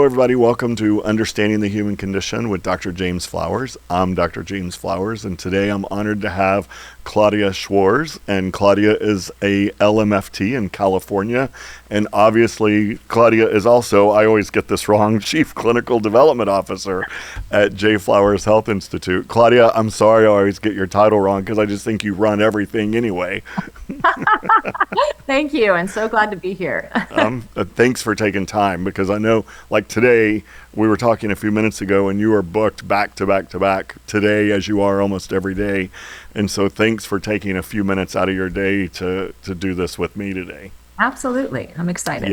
everybody. Welcome to Understanding the Human Condition with Dr. James Flowers. I'm Dr. James Flowers, and today I'm honored to have Claudia Schwarz. And Claudia is a LMFT in California. And obviously, Claudia is also, I always get this wrong, Chief Clinical Development Officer at J. Flowers Health Institute. Claudia, I'm sorry I always get your title wrong because I just think you run everything anyway. Thank you, and so glad to be here. Thanks for taking time, because I know, like today, we were talking a few minutes ago, and you are booked back to back to back today, as you are almost every day. And so thanks for taking a few minutes out of your day to do this with me today. Absolutely. I'm excited.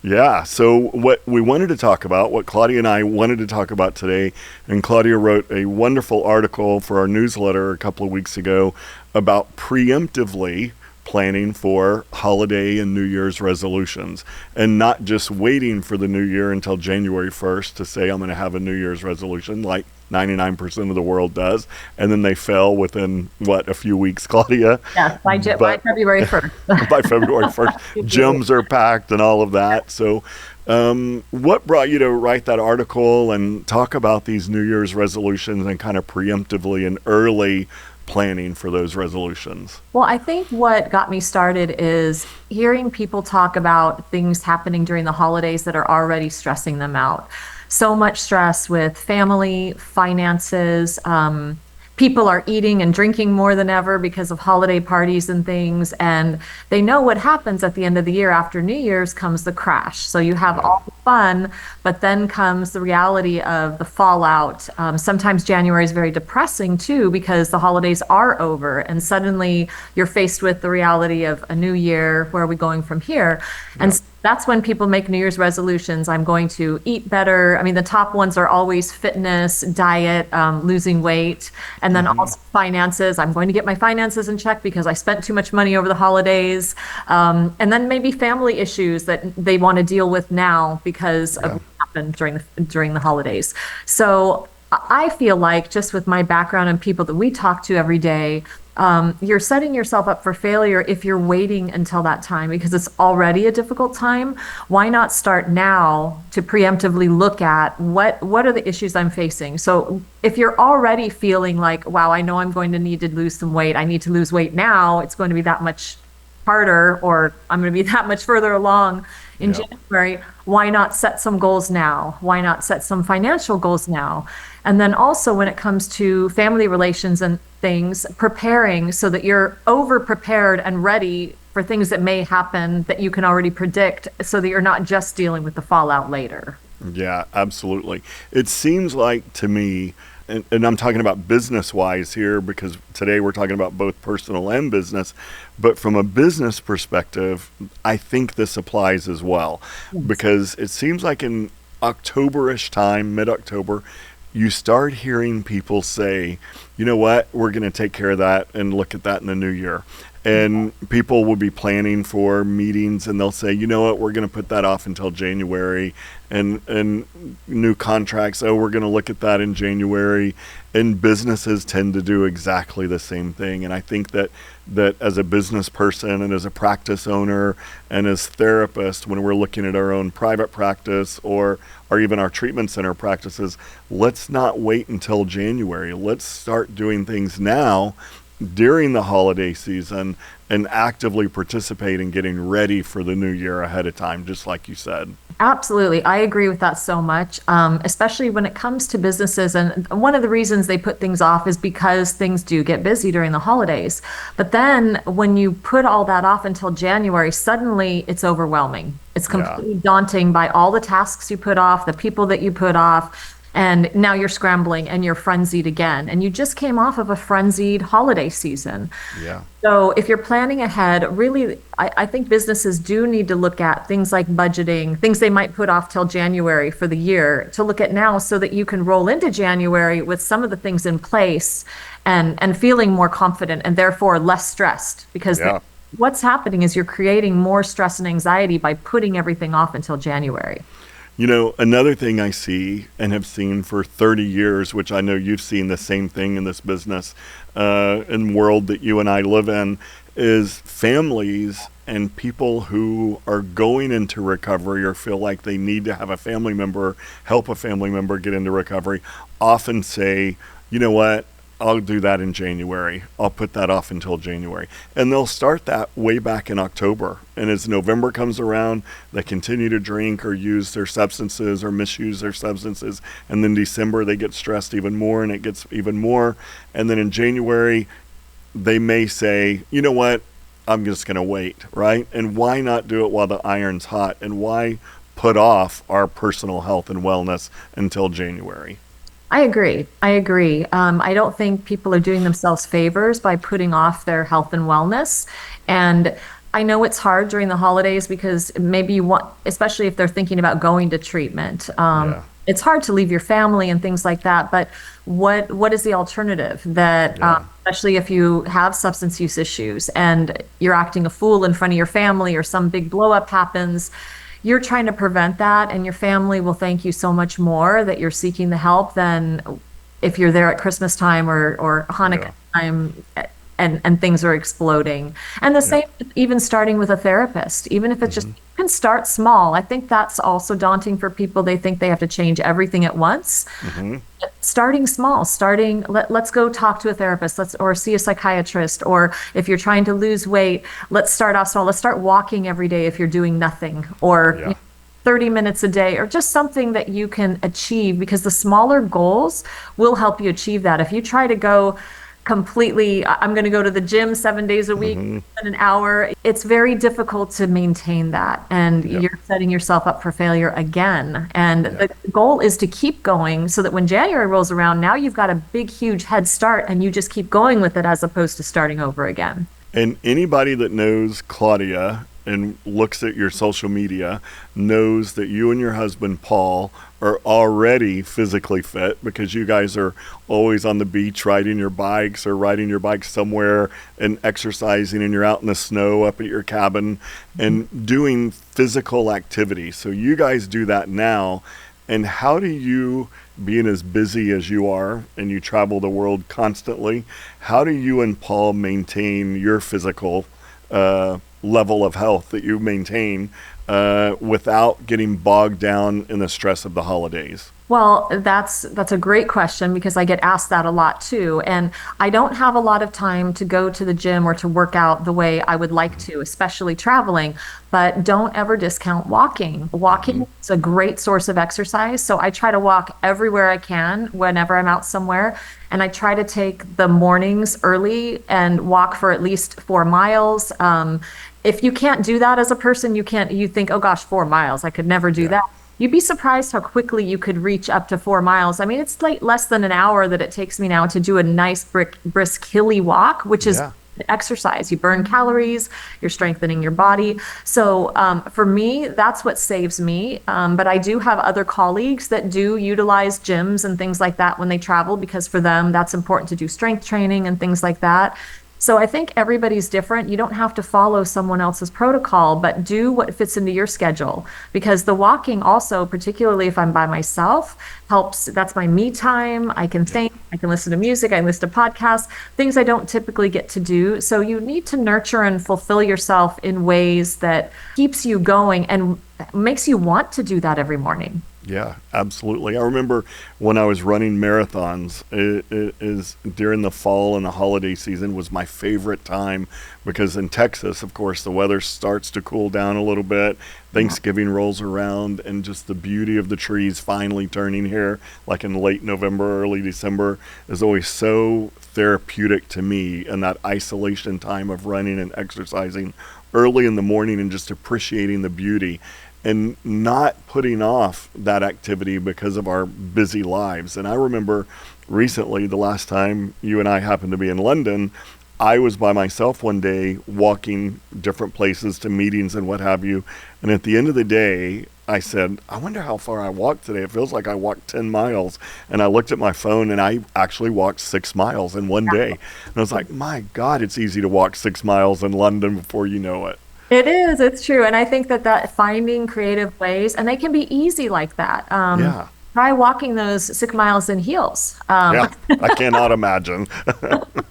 Yeah. So what we wanted to talk about, what Claudia and I wanted to talk about today, and Claudia wrote a wonderful article for our newsletter a couple of weeks ago about preemptively planning for holiday and New Year's resolutions, and not just waiting for the new year until January 1st to say, I'm going to have a New Year's resolution like 99% of the world does. And then they fail within, a few weeks, Claudia? Yeah, by February 1st. By February 1st. Gyms are packed and all of that. So what brought you to write that article and talk about these New Year's resolutions and kind of preemptively and early planning for those resolutions? Well, I think what got me started is hearing people talk about things happening during the holidays that are already stressing them out. So much stress with family, finances, people are eating and drinking more than ever because of holiday parties and things. And they know what happens at the end of the year. After New Year's comes the crash. So you have all the fun, but then comes the reality of the fallout. Sometimes January is very depressing too, because the holidays are over and suddenly you're faced with the reality of a new year. Where are we going from here? And that's when people make New Year's resolutions. I'm going to eat better. I mean, the top ones are always fitness, diet, losing weight, and then also finances. I'm going to get my finances in check because I spent too much money over the holidays. And then maybe family issues that they want to deal with now because of what happened during the holidays. So I feel like, just with my background and people that we talk to every day, you're setting yourself up for failure if you're waiting until that time, because it's already a difficult time. Why not start now to preemptively look at what are the issues I'm facing? So if you're already feeling like, wow, I know I'm going to need to lose some weight, I need to lose weight now, it's going to be that much harder, or I'm going to be that much further along in January, why not set some goals now? Why not set some financial goals now? And then also, when it comes to family relations and things, preparing so that you're over prepared and ready for things that may happen that you can already predict, so that you're not just dealing with the fallout later. Yeah, absolutely. It seems like to me, and I'm talking about business-wise here, because today we're talking about both personal and business, but from a business perspective, I think this applies as well. Because it seems like in October-ish time, mid-October, you start hearing people say, you know what, we're going to take care of that and look at that in the new year. And people will be planning for meetings, and they'll say, you know what, we're going to put that off until January. And new contracts, we're going to look at that in January. And businesses tend to do exactly the same thing. And I think that as a business person and as a practice owner and as therapists, when we're looking at our own private practice or even our treatment center practices, let's not wait until January. Let's start doing things now during the holiday season and actively participate in getting ready for the new year ahead of time, just like you said. Absolutely. I agree with that so much, especially when it comes to businesses. And one of the reasons they put things off is because things do get busy during the holidays. But then when you put all that off until January, suddenly it's overwhelming. It's completely daunting by all the tasks you put off, the people that you put off. And now you're scrambling and you're frenzied again. And you just came off of a frenzied holiday season. Yeah. So if you're planning ahead, really, I think businesses do need to look at things like budgeting, things they might put off till January for the year, to look at now so that you can roll into January with some of the things in place and feeling more confident and therefore less stressed. Because what's happening is you're creating more stress and anxiety by putting everything off until January. You know, another thing I see and have seen for 30 years, which I know you've seen the same thing in this business and world that you and I live in, is families and people who are going into recovery or feel like they need to have a family member help a family member get into recovery often say, you know what, I'll do that in January. I'll put that off until January. And they'll start that way back in October. And as November comes around, they continue to drink or use their substances or misuse their substances. And then December, they get stressed even more and it gets even more. And then in January, they may say, you know what, I'm just going to wait, right? And why not do it while the iron's hot? And why put off our personal health and wellness until January? I agree. I agree. I don't think people are doing themselves favors by putting off their health and wellness. And I know it's hard during the holidays because maybe you want, especially if they're thinking about going to treatment. Yeah. It's hard to leave your family and things like that. But what is the alternative? That Yeah. especially if you have substance use issues and you're acting a fool in front of your family or some big blow up happens, you're trying to prevent that, and your family will thank you so much more that you're seeking the help than if you're there at Christmas time or Hanukkah Yeah. time and things are exploding. And the Yeah. same, even starting with a therapist, even if it's just, you can start small. I think that's also daunting for people. They think they have to change everything at once. Hmm. Starting small, let's go talk to a therapist, or see a psychiatrist, or if you're trying to lose weight, let's start off small. Let's start walking every day if you're doing nothing, or Yeah. 30 minutes a day, or just something that you can achieve, because the smaller goals will help you achieve that. If you try to go completely, I'm going to go to the gym 7 days a week, Hmm. in an hour, it's very difficult to maintain that. And Yep. you're setting yourself up for failure again. And Yep. the goal is to keep going so that when January rolls around, now you've got a big, huge head start and you just keep going with it as opposed to starting over again. And anybody that knows Claudia and looks at your social media knows that you and your husband, Paul, are already physically fit because you guys are always on the beach riding your bikes or riding your bikes somewhere and exercising, and you're out in the snow up at your cabin and doing physical activity. So you guys do that now. And how do you, being as busy as you are and you travel the world constantly, how do you and Paul maintain your physical level of health that you maintain without getting bogged down in the stress of the holidays? Well, that's a great question because I get asked that a lot too. And I don't have a lot of time to go to the gym or to work out the way I would like to, especially traveling. But don't ever discount walking. Walking is a great source of exercise. So I try to walk everywhere I can whenever I'm out somewhere. And I try to take the mornings early and walk for at least 4 miles. If you can't do that as a person, you think, oh gosh, 4 miles, I could never do Yeah. that. You'd be surprised how quickly you could reach up to 4 miles. I mean, it's like less than an hour that it takes me now to do a nice brisk hilly walk, which is Yeah. exercise. You burn calories, you're strengthening your body. So for me, that's what saves me. But I do have other colleagues that do utilize gyms and things like that when they travel, because for them, that's important to do strength training and things like that. So I think everybody's different. You don't have to follow someone else's protocol, but do what fits into your schedule. Because the walking also, particularly if I'm by myself, helps. That's my me time. I can think, I can listen to music, I can listen to podcasts, things I don't typically get to do. So you need to nurture and fulfill yourself in ways that keeps you going and makes you want to do that every morning. Yeah, absolutely. I remember when I was running marathons, it is during the fall and the holiday season was my favorite time because in Texas, of course, the weather starts to cool down a little bit. Thanksgiving rolls around and just the beauty of the trees finally turning here, like in late November, early December, is always so therapeutic to me. And that isolation time of running and exercising early in the morning and just appreciating the beauty and not putting off that activity because of our busy lives. And I remember recently, the last time you and I happened to be in London, I was by myself one day walking different places to meetings and what have you. And at the end of the day, I said, I wonder how far I walked today. It feels like I walked 10 miles. And I looked at my phone and I actually walked 6 miles in one day. And I was like, my God, it's easy to walk 6 miles in London before you know it. It is, it's true. And I think that finding creative ways, and they can be easy like that. Yeah. try walking those 6 miles in heels. Yeah, I cannot imagine.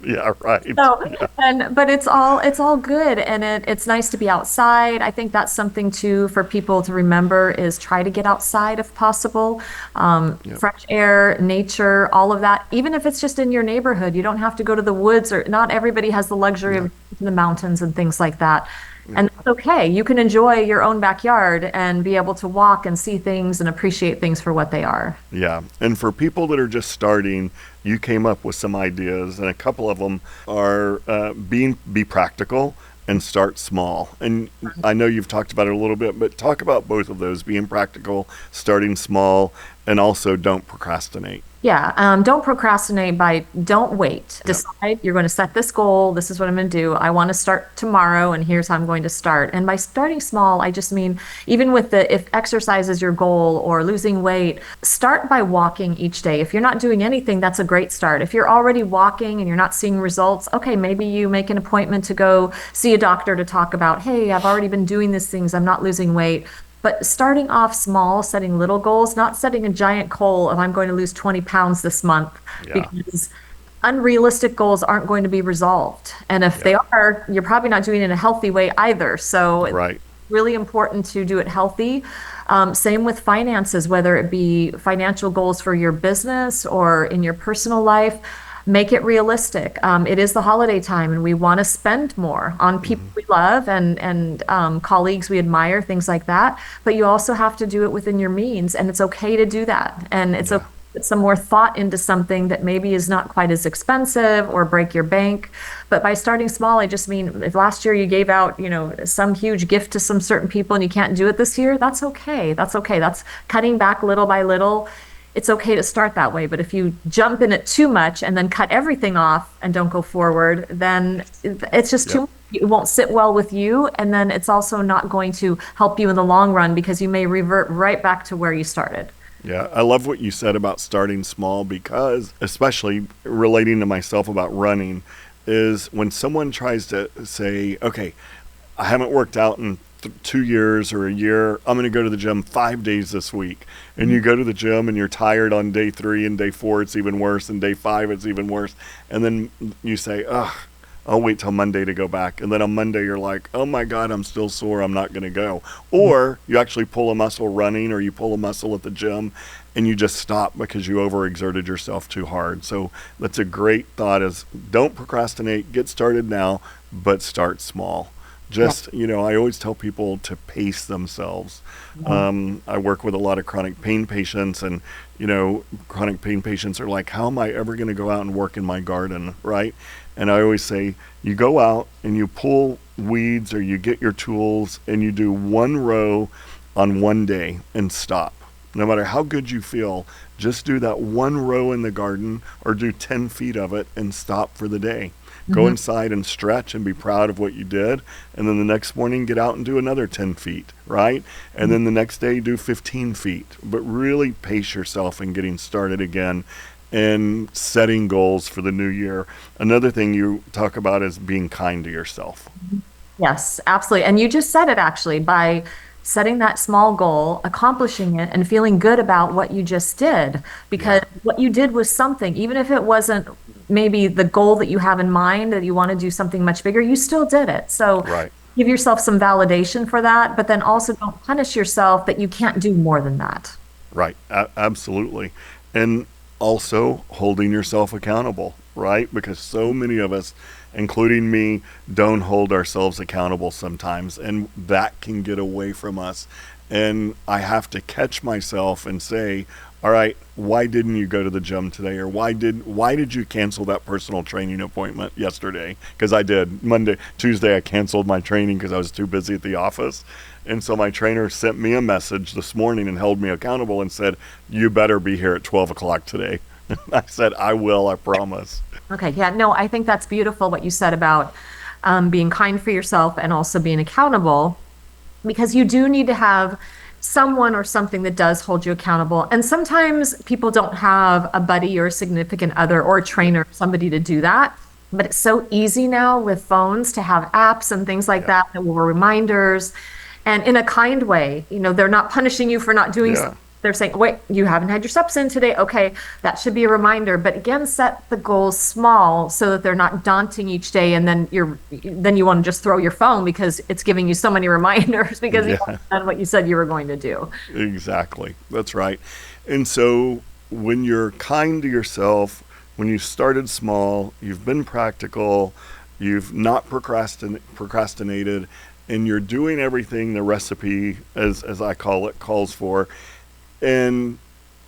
Yeah, right. So, Yeah, but it's all good, and it's nice to be outside. I think that's something too for people to remember is try to get outside if possible. yeah, Fresh air, nature, all of that. Even if it's just in your neighborhood, you don't have to go to the woods, or not everybody has the luxury yeah, of the mountains and things like that. yeah. And that's okay. You can enjoy your own backyard and be able to walk and see things and appreciate things for what they are. Yeah. And for people that are just starting, you came up with some ideas, and a couple of them are be practical and start small. And I know you've talked about it a little bit, but talk about both of those: being practical, starting small, and also don't procrastinate. Yeah, don't procrastinate by don't wait. Yep. Decide you're going to set this goal. This is what I'm going to do. I want to start tomorrow, and here's how I'm going to start. And by starting small, I just mean even with if exercise is your goal or losing weight, start by walking each day. If you're not doing anything, that's a great start. If you're already walking and you're not seeing results, okay, maybe you make an appointment to go see a doctor to talk about, hey, I've already been doing these things. I'm not losing weight. But starting off small, setting little goals, not setting a giant goal of I'm going to lose 20 pounds this month, Yeah. because unrealistic goals aren't going to be resolved. And if they Yep. are, you're probably not doing it in a healthy way either. So it's Right. really important to do it healthy. Same with finances, whether it be financial goals for your business or in your personal life. Make it realistic. It is the holiday time, and we want to spend more on people we love and colleagues we admire, things like that. But you also have to do it within your means, and it's okay to do that. And it's okay Yeah. to put some more thought into something that maybe is not quite as expensive or break your bank. But by starting small, I just mean if last year you gave out, some huge gift to some certain people and you can't do it this year, that's okay. That's okay. That's cutting back little by little. It's okay to start that way. But if you jump in it too much and then cut everything off and don't go forward, then it's just too Yep. much. It won't sit well with you. And then it's also not going to help you in the long run because you may revert right back to where you started. Yeah, I love what you said about starting small because, especially relating to myself about running, is when someone tries to say, okay, I haven't worked out in 2 years or a year. I'm going to go to the gym 5 days this week. And you go to the gym and you're tired on day 3, and day 4 it's even worse, and day 5 it's even worse. And then you say, ugh, I'll wait till Monday to go back. And then on Monday you're like, oh my God, I'm still sore. I'm not going to go. Or you actually pull a muscle running, or you pull a muscle at the gym and you just stop because you overexerted yourself too hard. So that's a great thought: is don't procrastinate, get started now, but start small. Yeah. Just, I always tell people to pace themselves. Mhm. I work with a lot of chronic pain patients, and, chronic pain patients are like, how am I ever going to go out and work in my garden, right? And I always say, you go out and you pull weeds, or you get your tools and you do one row on one day and stop. No matter how good you feel, just do that one row in the garden, or do 10 feet of it and stop for the day. Go Mhm. inside and stretch and be proud of what you did. And then the next morning, get out and do another 10 feet, right? And then the next day, do 15 feet. But really pace yourself in getting started again and setting goals for the new year. Another thing you talk about is being kind to yourself. Yes, absolutely. And you just said it actually by setting that small goal, accomplishing it, and feeling good about what you just did. Because Yeah, what you did was something, even if it wasn't maybe the goal that you have in mind, that you want to do something much bigger, you still did it. So right, give yourself some validation for that, but then also don't punish yourself that you can't do more than that. right. Absolutely. And also holding yourself accountable, right? Because so many of us, including me, don't hold ourselves accountable sometimes, and that can get away from us. And I have to catch myself and say, all right, why didn't you go to the gym today? Or why did you cancel that personal training appointment yesterday? Because I did. Tuesday I canceled my training because I was too busy at the office. And so my trainer sent me a message this morning and held me accountable and said, you better be here at 12 o'clock today. I said, I will, I promise. Okay, yeah, no, I think that's beautiful what you said about being kind for yourself and also being accountable, because you do need to have someone or something that does hold you accountable. And sometimes people don't have a buddy or a significant other or a trainer, somebody to do that. But it's so easy now with phones to have apps and things like Yeah, that will reminders, and in a kind way. They're not punishing you for not doing yeah, something. they're saying, wait, you haven't had your steps in today. Okay, that should be a reminder. But again, set the goals small so that they're not daunting each day. And then you want to just throw your phone because it's giving you so many reminders because you Yeah, haven't done what you said you were going to do. exactly. That's right. And so when you're kind to yourself, when you started small, you've been practical, you've not procrastinated, and you're doing everything the recipe, as I call it, calls for. And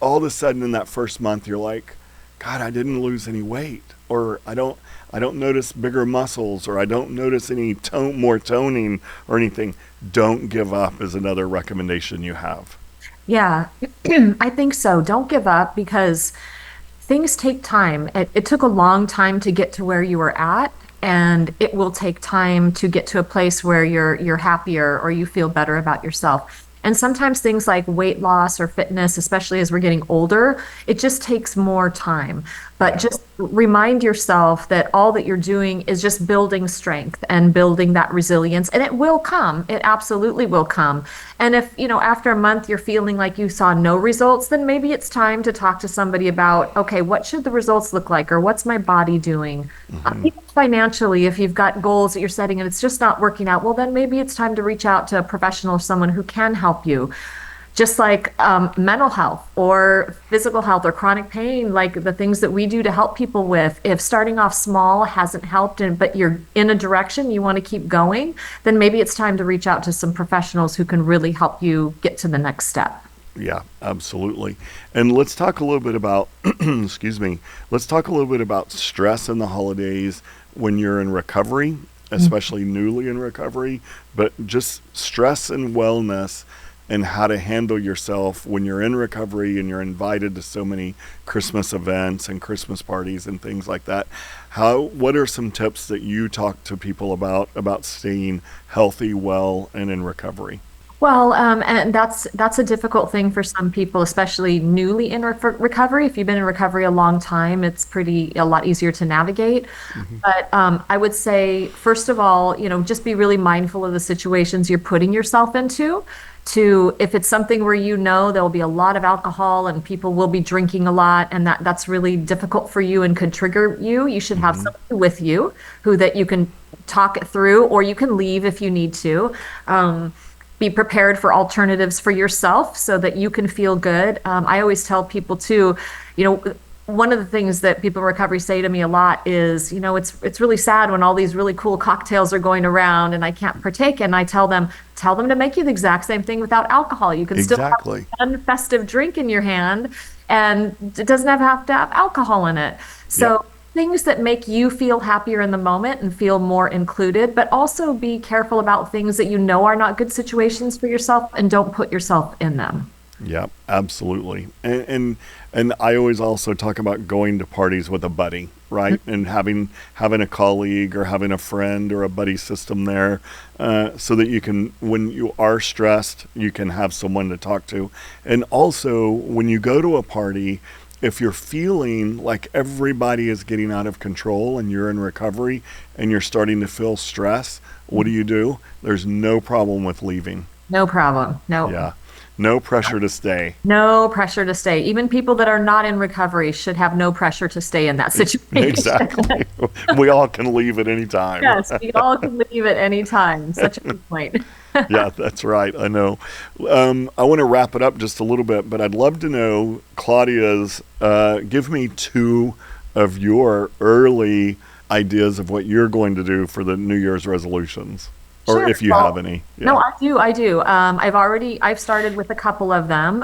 all of a sudden in that first month, you're like, God, I didn't lose any weight, or I don't notice bigger muscles, or I don't notice any more toning or anything. Don't give up is another recommendation you have. Yeah, I think so. Don't give up because things take time. It took a long time to get to where you were at, and it will take time to get to a place where you're happier or you feel better about yourself. And sometimes things like weight loss or fitness, especially as we're getting older, it just takes more time. But Yeah. just remind yourself that all that you're doing is just building strength and building that resilience, and it will come. It absolutely will come. And if, after a month you're feeling like you saw no results, then maybe it's time to talk to somebody about, okay, what should the results look like, or what's my body doing? Hmm. Even financially, if you've got goals that you're setting and it's just not working out, well, then maybe it's time to reach out to a professional or someone who can help you. Just like mental health or physical health or chronic pain, like the things that we do to help people with. If starting off small hasn't helped, but you're in a direction you want to keep going, then maybe it's time to reach out to some professionals who can really help you get to the next step. Yeah, absolutely. And let's talk a little bit about, excuse me, let's talk a little bit about stress in the holidays when you're in recovery, especially newly in recovery, but just stress and wellness and how to handle yourself when you're in recovery and you're invited to so many Christmas events and Christmas parties and things like that. What are some tips that you talk to people about staying healthy, well, and in recovery? Well, and that's a difficult thing for some people, especially newly in recovery. If you've been in recovery a long time, it's a lot easier to navigate. Hmm. But I would say, first of all, just be really mindful of the situations you're putting yourself into. If it's something where there'll be a lot of alcohol and people will be drinking a lot, and that's really difficult for you and could trigger you, you should have Hmm. somebody with you who that you can talk it through, or you can leave if you need to. Be prepared for alternatives for yourself so that you can feel good. I always tell people too, you know, one of the things that people in recovery say to me a lot is, it's really sad when all these really cool cocktails are going around and I can't partake. And I tell them to make you the exact same thing without alcohol. You can still have Exactly. a fun, festive drink in your hand, and it doesn't have to have alcohol in it. Yep. So things that make you feel happier in the moment and feel more included, but also be careful about things that are not good situations for yourself and don't put yourself in them. Yeah, absolutely. And I always also talk about going to parties with a buddy, right? And having a colleague or having a friend or a buddy system there, so that you can, when you are stressed, you can have someone to talk to. And also, when you go to a party, if you're feeling like everybody is getting out of control and you're in recovery and you're starting to feel stress, what do? There's no problem with leaving. No problem. No. Yeah. No pressure to stay. No pressure to stay. Even people that are not in recovery should have no pressure to stay in that situation. Exactly. We all can leave at any time. Yes, we all can leave at any time. Such a good point. Yeah, that's right. I know. I want to wrap it up just a little bit, but I'd love to know, Claudia's, give me two of your early ideas of what you're going to do for the New Year's resolutions, or Sure. if you have Well, any. no, Yeah. I do. I've started with a couple of them.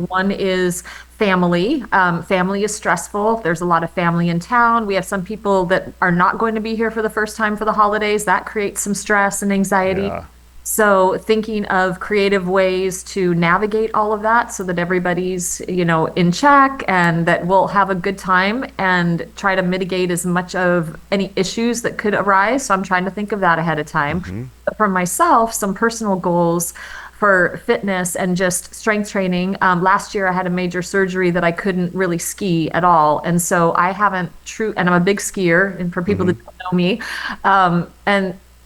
One is family. Family is stressful. There's a lot of family in town. We have some people that are not going to be here for the first time for the holidays. That creates some stress and anxiety. Yeah. So thinking of creative ways to navigate all of that so that everybody's, in check and that we'll have a good time and try to mitigate as much of any issues that could arise. So I'm trying to think of that ahead of time. Hmm. But for myself, some personal goals for fitness and just strength training. Last year I had a major surgery that I couldn't really ski at all. And so I haven't and I'm a big skier, and for people Hmm. that don't know me,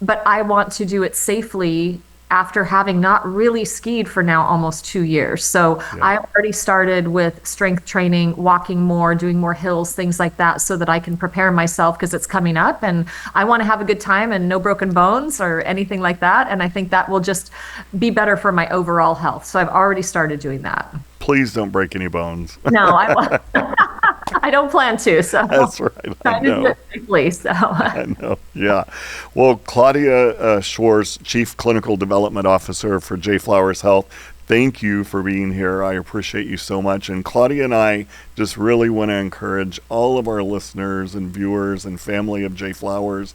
but I want to do it safely after having not really skied for now almost 2 years. So I already started with strength training, walking more, doing more hills, things like that, so that I can prepare myself because it's coming up and I want to have a good time and no broken bones or anything like that. And I think that will just be better for my overall health. So I've already started doing that. Please don't break any bones. No, I don't plan to. So That's right. I know. Safely, so. I know. Yeah. Well, Claudia Schwarz, Chief Clinical Development Officer for J Flowers Health, thank you for being here. I appreciate you so much. And Claudia and I just really want to encourage all of our listeners and viewers and family of J Flowers,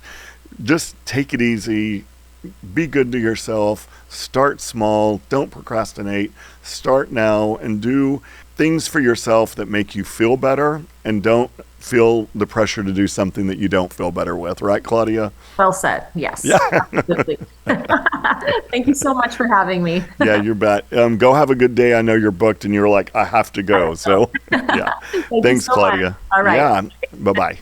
just take it easy. Be good to yourself. Start small. Don't procrastinate. Start now and do things for yourself that make you feel better, and don't feel the pressure to do something that you don't feel better with. Right, Claudia? Well said. Yes. Yeah. Absolutely. Thank you so much for having me. Yeah, you bet. Go have a good day. I know you're booked and you're like, I have to go. So, yeah. Thanks, Thanks, Claudia. Much. All right. Yeah. Bye-bye.